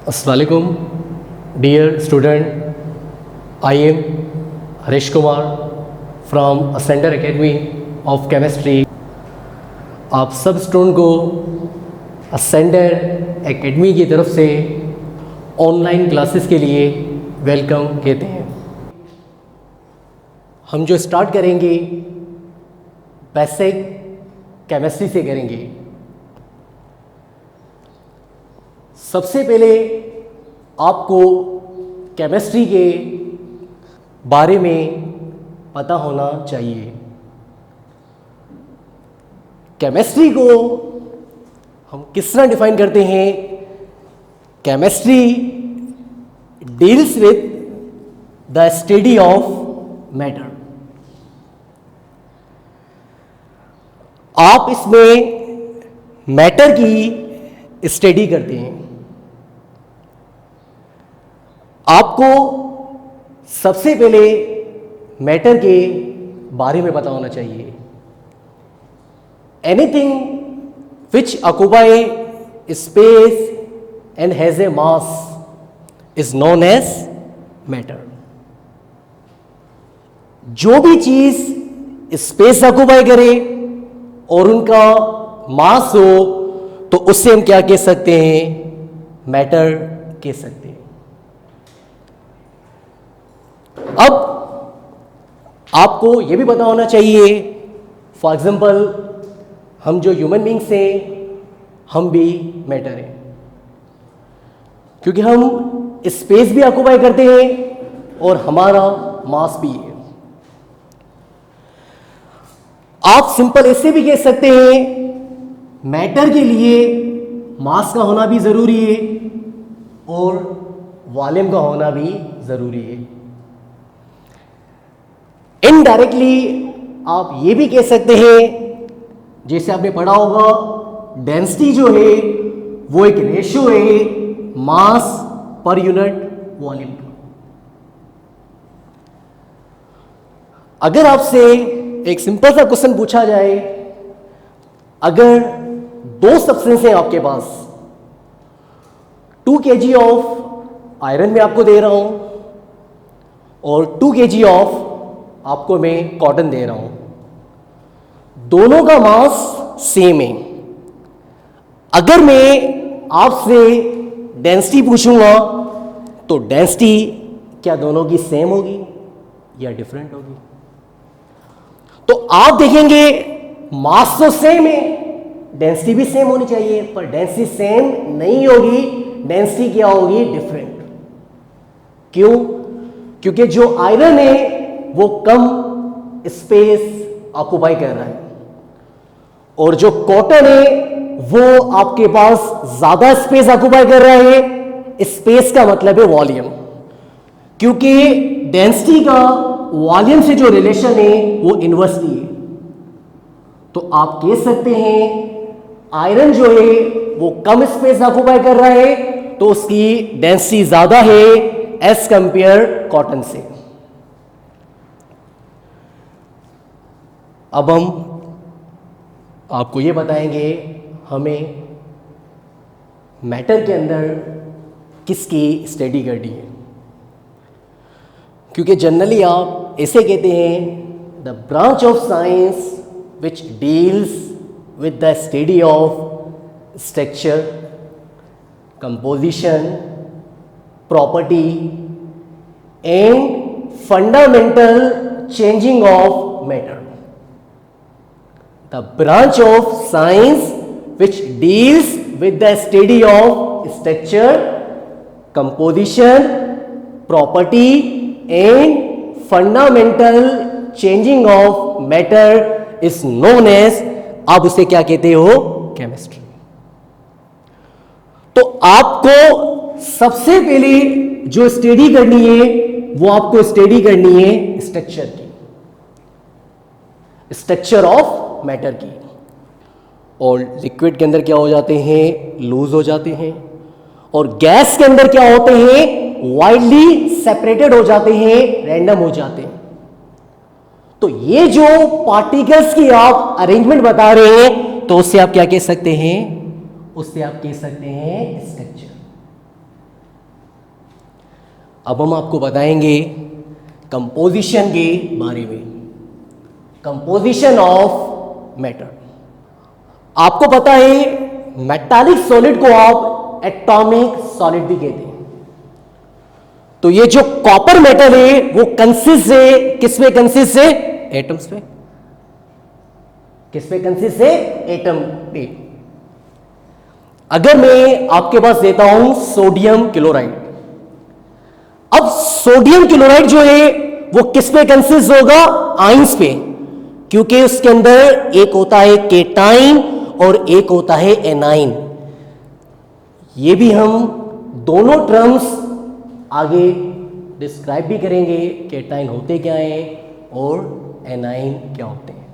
Assalamualaikum, dear student. I am Harish Kumar from Ascender Academy of Chemistry. आप सब student को ascender academy की तरफ से ऑनलाइन क्लासेस के लिए वेलकम कहते हैं। हम जो स्टार्ट करेंगे बेसिक केमिस्ट्री से करेंगे। सबसे पहले आपको केमिस्ट्री के बारे में पता होना चाहिए। केमिस्ट्री को हम किस तरह डिफाइन करते हैं? Chemistry deals with the study of matter. आप इसमें मैटर की स्टडी करते हैं। आपको सबसे पहले मैटर के बारे में पता होना चाहिए। Anything which occupy space and has a mass is known as matter. जो भी चीज स्पेस ऑक्यूपाई करे और उनका मास हो तो उससे हम क्या कह सकते हैं? मैटर कह सकते हैं। अब आपको यह भी पता होना चाहिए, फॉर एग्जाम्पल हम जो ह्यूमन बींग्स हैं हम भी मैटर हैं, क्योंकि हम स्पेस भी ऑक्यूपाई करते हैं और हमारा मास भी है। आप सिंपल ऐसे भी कह सकते हैं, मैटर के लिए मास का होना भी जरूरी है और वॉल्यूम का होना भी जरूरी है। इनडायरेक्टली आप ये भी कह सकते हैं, जैसे आपने पढ़ा होगा, डेंसिटी जो है वो एक रेशियो है मास पर यूनिट वॉल्यूम का। अगर आपसे एक सिंपल सा क्वेश्चन पूछा जाए, अगर दो सब्सटेंस हैं आपके पास, 2 kg ऑफ आयरन में आपको दे रहा हूं और 2 kg ऑफ आपको मैं कॉटन दे रहा हूं, दोनों का मास सेम है। अगर मैं आपसे डेंसिटी पूछूंगा तो डेंसिटी क्या दोनों की सेम होगी या डिफरेंट होगी? तो आप देखेंगे मास तो सेम है, डेंसिटी भी सेम होनी चाहिए, पर डेंसिटी सेम नहीं होगी, डेंसिटी क्या होगी? डिफरेंट। क्यों? क्योंकि जो आयरन है वो कम स्पेस ऑक्यूपाई कर रहा है और जो कॉटन है वो आपके पास ज्यादा स्पेस ऑक्यूपाई कर रहा है। स्पेस का मतलब है वॉल्यूम, क्योंकि डेंसिटी का वॉल्यूम से जो रिलेशन है वो इनवर्सली है। तो आप कह सकते हैं आयरन जो है वो कम स्पेस ऑक्यूपाई कर रहा है तो उसकी डेंसिटी ज्यादा है एज कंपेयर कॉटन से। अब हम आपको ये बताएंगे हमें मैटर के अंदर किसकी स्टडी करनी है, क्योंकि जनरली आप ऐसे कहते हैं, the branch of science which deals with the study of structure, composition, property and fundamental changing of matter. The branch of science which deals with the study of structure, composition, property and fundamental changing of matter is known as, आप उसे क्या कहते हो? Chemistry. तो आपको सबसे पहले जो स्टडी करनी है वो आपको स्टडी करनी है स्ट्रक्चर की, स्ट्रक्चर ऑफ मैटर की। और लिक्विड के अंदर क्या हो जाते हैं? लूज हो जाते हैं, और गैस के अंदर क्या होते हैं? वाइडली सेपरेटेड हो जाते हैं, रैंडम हो जाते हैं। तो ये जो पार्टिकल्स की आप अरेंजमेंट बता रहे हैं तो उससे आप क्या कह सकते हैं? उससे आप कह सकते हैं स्ट्रक्चर। अब हम आपको बताएंगे कंपोजिशन के बारे में, कंपोजिशन ऑफ मैटर। आपको पता है मेटालिक सॉलिड को आप एटॉमिक सॉलिड भी कहते हैं। तो ये जो कॉपर मेटल है वो कंसिस्ट है किस पे? कंसिस्ट है एटम्स पे। किस पे कंसिस्ट है? एटम पे। अगर मैं आपके पास देता हूं सोडियम क्लोराइड, अब सोडियम क्लोराइड जो है वो किस पे कंसिस्ट होगा? आयंस पे, क्योंकि उसके अंदर एक होता है केटाइन और एक होता है एनाइन। ये भी हम दोनों टर्म्स आगे डिस्क्राइब भी करेंगे, केटाइन होते क्या हैं और एनाइन क्या होते हैं।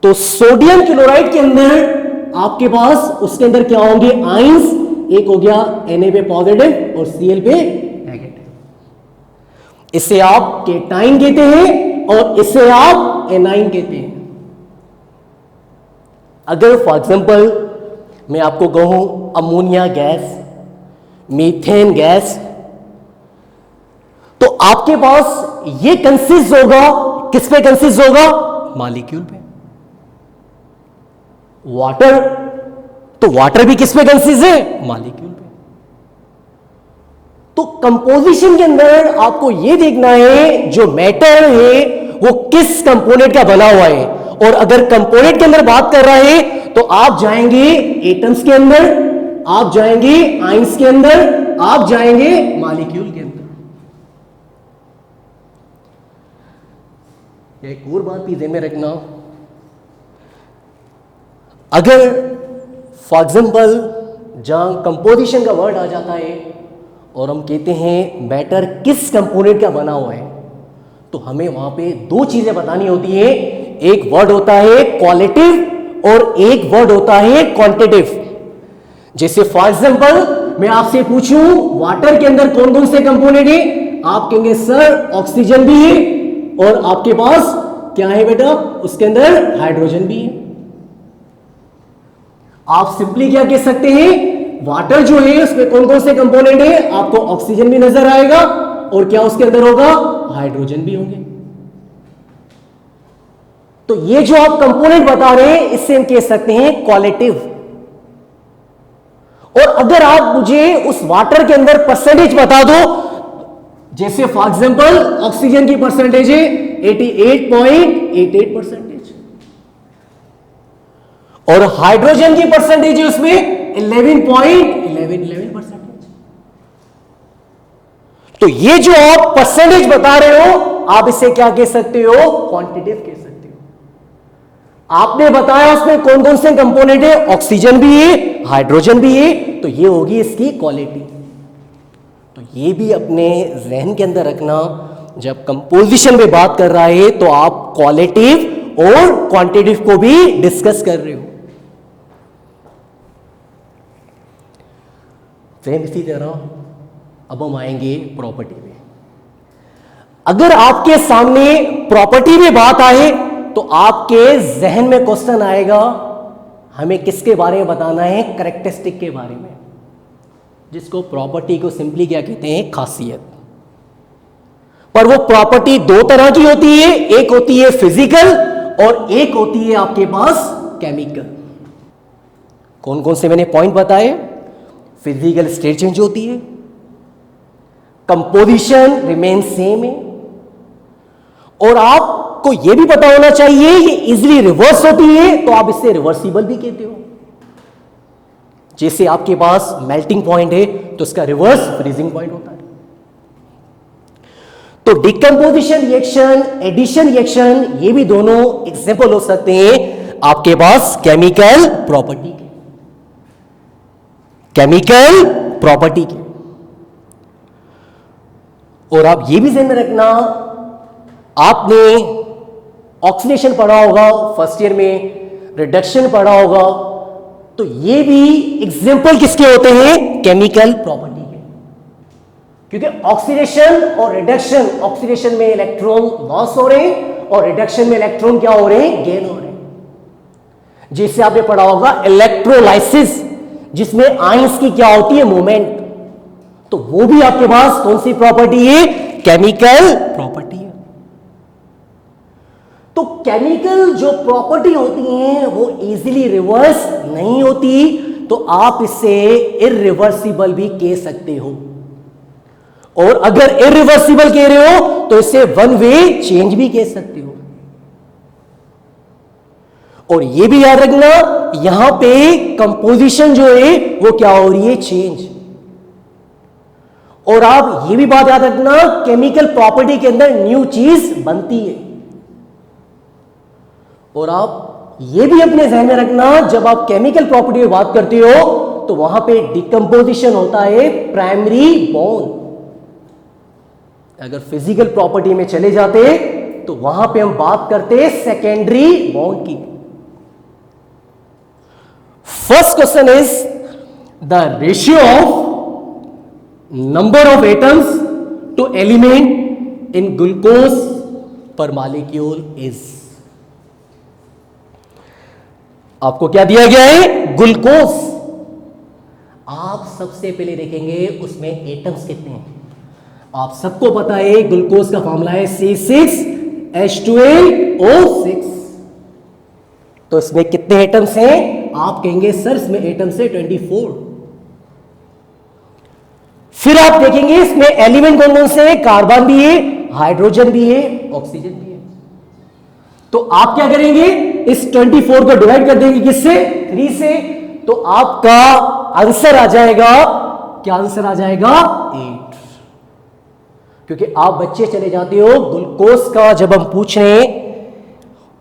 तो सोडियम क्लोराइड के अंदर आपके पास उसके अंदर क्या होंगे? आयंस। एक हो गया Na पे पॉजिटिव और Cl पे नेगेटिव। इसे आप केटाइन कहते हैं और इसे आप एनाइन कहते हैं। अगर फॉर एग्जांपल मैं आपको कहूं अमोनिया गैस, मीथेन गैस, तो आपके पास ये कंसिस्ट होगा किस पे? कंसिस्ट होगा मॉलिक्यूल पे। वाटर, तो वाटर भी किस पे कंसिस्ट है? मॉलिक्यूल पे। तो कंपोजिशन के अंदर आपको यह देखना है जो मैटर है वो किस कंपोनेंट का बना हुआ है। और अगर कंपोनेंट के अंदर बात कर रहा है तो आप जाएंगे एटम्स के अंदर, आप जाएंगे आयंस के अंदर, आप जाएंगे मॉलिक्यूल के अंदर। एक और बात भी ध्यान में रखना, अगर फॉर एग्जाम्पल जहां कंपोजिशन का वर्ड आ जाता है और हम कहते हैं मैटर किस कंपोनेंट का बना हुआ है, तो हमें वहां पे दो चीजें बतानी होती है। एक वर्ड होता है क्वालिटिव और एक वर्ड होता है क्वांटिटिव। जैसे फॉर एग्जाम्पल मैं आपसे पूछूं वाटर के अंदर कौन कौन से कंपोनेंट है, आप कहेंगे सर ऑक्सीजन भी है और आपके पास क्या है बेटा? उसके अंदर हाइड्रोजन भी है। आप सिंपली क्या कह सकते हैं? वाटर जो है उसमें कौन कौन से कंपोनेंट है? आपको ऑक्सीजन भी नजर आएगा और क्या उसके अंदर होगा? हाइड्रोजन भी होंगे। तो ये जो आप कंपोनेंट बता रहे हैं इससे हम कह सकते हैं क्वालिटिव। और अगर आप मुझे उस वाटर के अंदर परसेंटेज बता दो, जैसे फॉर एग्जांपल ऑक्सीजन की परसेंटेज है 88.88% और हाइड्रोजन की परसेंटेज है उसमें 11.11%। तो ये जो आप परसेंटेज बता रहे हो आप इसे क्या कह सकते हो? क्वांटिटिव कह सकते हो। आपने बताया उसमें कौन कौन से कंपोनेंट है, ऑक्सीजन भी है, हाइड्रोजन भी है, तो ये होगी इसकी क्वालिटी। तो ये भी अपने जहन के अंदर रखना, जब कंपोजिशन में बात कर रहा है तो आप क्वालिटिव और क्वांटिटिव को भी डिस्कस कर रहे हो। सेम इसी तरह अब हम आएंगे प्रॉपर्टी में। अगर आपके सामने प्रॉपर्टी में बात आए तो आपके जहन में क्वेश्चन आएगा हमें किसके बारे में बताना है? कैरेक्टरिस्टिक के बारे में, जिसको प्रॉपर्टी को सिंपली क्या कहते हैं? खासियत। पर वो प्रॉपर्टी दो तरह की होती है, एक होती है फिजिकल और एक होती है आपके पास केमिकल। कौन कौन से मैंने पॉइंट बताए? फिजिकल स्टेट चेंज होती है, कंपोजिशन रिमेन सेम है, और आपको यह भी पता होना चाहिए ये इजीली रिवर्स होती है, तो आप इसे रिवर्सिबल भी कहते हो। जैसे आपके पास मेल्टिंग पॉइंट है तो इसका रिवर्स फ्रीजिंग पॉइंट होता है। तो डिकम्पोजिशन रिएक्शन, एडिशन रिएक्शन, ये भी दोनों एग्जांपल हो सकते हैं आपके पास केमिकल प्रॉपर्टी के, केमिकल प्रॉपर्टी के। और आप ये भी ध्यान में रखना, आपने ऑक्सीडेशन पढ़ा होगा फर्स्ट ईयर में, रिडक्शन पढ़ा होगा, तो ये भी एग्जांपल किसके होते हैं? केमिकल प्रॉपर्टी के। क्योंकि ऑक्सीडेशन और रिडक्शन, ऑक्सीडेशन में इलेक्ट्रॉन लॉस हो रहे हैं और रिडक्शन में इलेक्ट्रॉन क्या हो रहे हैं? गेन हो रहे हैं। जैसे आपने पढ़ा होगा इलेक्ट्रोलाइसिस, जिसमें आयंस की क्या होती है? मूवमेंट। तो वो भी आपके पास कौन सी प्रॉपर्टी है? केमिकल प्रॉपर्टी है। तो केमिकल जो प्रॉपर्टी होती हैं वो इजीली रिवर्स नहीं होती, तो आप इसे इरिवर्सिबल भी कह सकते हो। और अगर इरिवर्सिबल कह रहे हो तो इसे वन वे चेंज भी कह सकते हो। और ये भी याद रखना, यहां पे कंपोजिशन जो है वो क्या हो रही है? चेंज। और आप ये भी बात याद रखना, केमिकल प्रॉपर्टी के अंदर न्यू चीज बनती है। और आप ये भी अपने ध्यान में रखना, जब आप केमिकल प्रॉपर्टी की बात करते हो तो वहां पे डिकम्पोजिशन होता है प्राइमरी बॉन्ड। अगर फिजिकल प्रॉपर्टी में चले जाते तो वहां पे हम बात करते सेकेंडरी बॉन्ड की। First question is the ratio of number of atoms to element in glucose per molecule is. आपको क्या दिया गया है? ग्लूकोज। आप सबसे पहले देखेंगे उसमें एटम्स कितने हैं। आप सबको पता है ग्लूकोज का फॉर्मूला है C6H12O6। तो इसमें कितने एटम्स हैं? आप कहेंगे सर इसमें एटम्स है 24। फिर आप देखेंगे इसमें एलिमेंट कौन कौन से हैं? कार्बन भी है, हाइड्रोजन भी है, ऑक्सीजन भी है। तो आप क्या करेंगे? इस 24 को डिवाइड कर देंगे किससे? 3 से। तो आपका आंसर आ जाएगा, क्या आंसर आ जाएगा? 8। क्योंकि आप बच्चे चले जाते हो ग्लूकोज का जब हम पूछ रहे हैं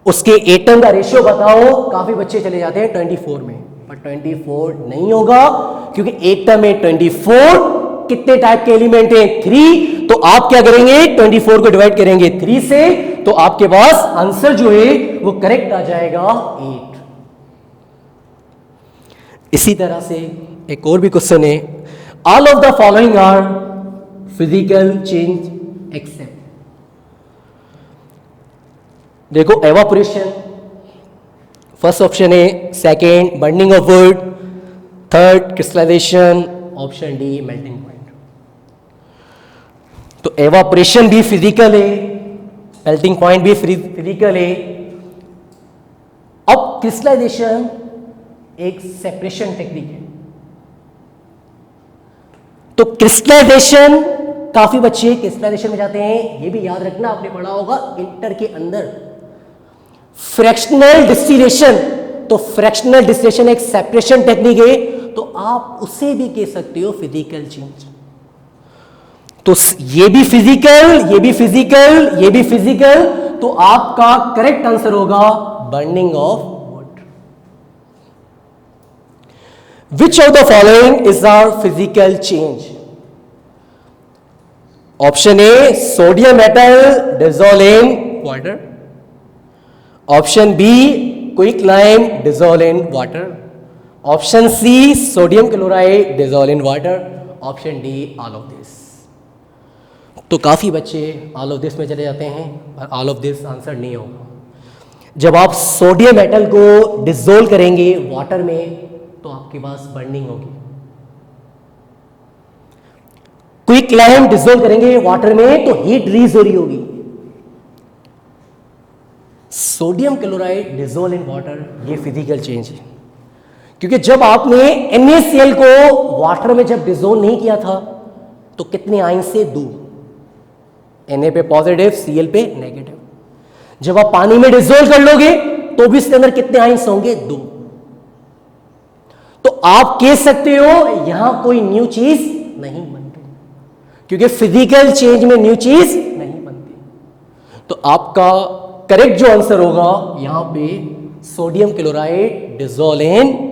उसके एटम का रेशियो बताओ, काफी बच्चे चले जाते हैं 24 में, पर 24 नहीं होगा क्योंकि एटम में 24 कितने टाइप के एलिमेंट हैं? 3। तो आप क्या करेंगे? 24 को डिवाइड करेंगे 3 से, तो आपके पास आंसर जो है वो करेक्ट आ जाएगा 8। इसी तरह से एक और भी क्वेश्चन है, all of the following are physical change except. देखो एवापोरेशन फर्स्ट ऑप्शन है, second burning of wood, third crystallization, option D melting point. तो एवापोरेशन भी फिजिकल है, मेल्टिंग पॉइंट भी फिजिकल है। अब क्रिस्टलाइजेशन एक सेपरेशन टेक्निक है। तो क्रिस्टलाइजेशन, काफी बच्चे क्रिस्टलाइजेशन में जाते हैं, ये भी याद रखना आपने पढ़ा होगा इंटर के अंदर फ्रैक्शनल डिस्टिलेशन। तो फ्रैक्शनल डिस्टिलेशन एक सेपरेशन टेक्निक है, तो आप उसे भी कह सकते हो फिजिकल चेंज। तो ये भी फिजिकल, ये भी फिजिकल, ये भी फिजिकल, तो आपका करेक्ट आंसर होगा burning of wood. Which of the following is our physical change? Option A sodium metal dissolve in water, option B quicklime dissolve in water, option C sodium chloride dissolve in water, option D all of this. तो काफ़ी बच्चे all of this में चले जाते हैं और all of this answer नहीं होगा। जब आप सोडियम मेटल को डिसॉल्व करेंगे वाटर में तो आपके पास बर्निंग होगी। क्विकलाइम डिसॉल्व करेंगे वाटर में तो हीट रिलीज हो रही होगी। Sodium chloride dissolve in water, ये फिजिकल चेंज है। क्योंकि जब आपने NaCl को वाटर में जब डिसॉल्व नहीं किया था तो कितने आयन से? 2। Na पे पॉजिटिव, Cl पे नेगेटिव। जब आप पानी में डिसॉल्व कर लोगे तो भी इसके अंदर कितने आयन्स होंगे? 2। तो आप कह सकते हो यहां कोई न्यू चीज नहीं बनती, क्योंकि फिजिकल चेंज में न्यू चीज नहीं बनती। तो आपका करेक्ट जो आंसर होगा यहां पे सोडियम क्लोराइड डिसॉल्व इन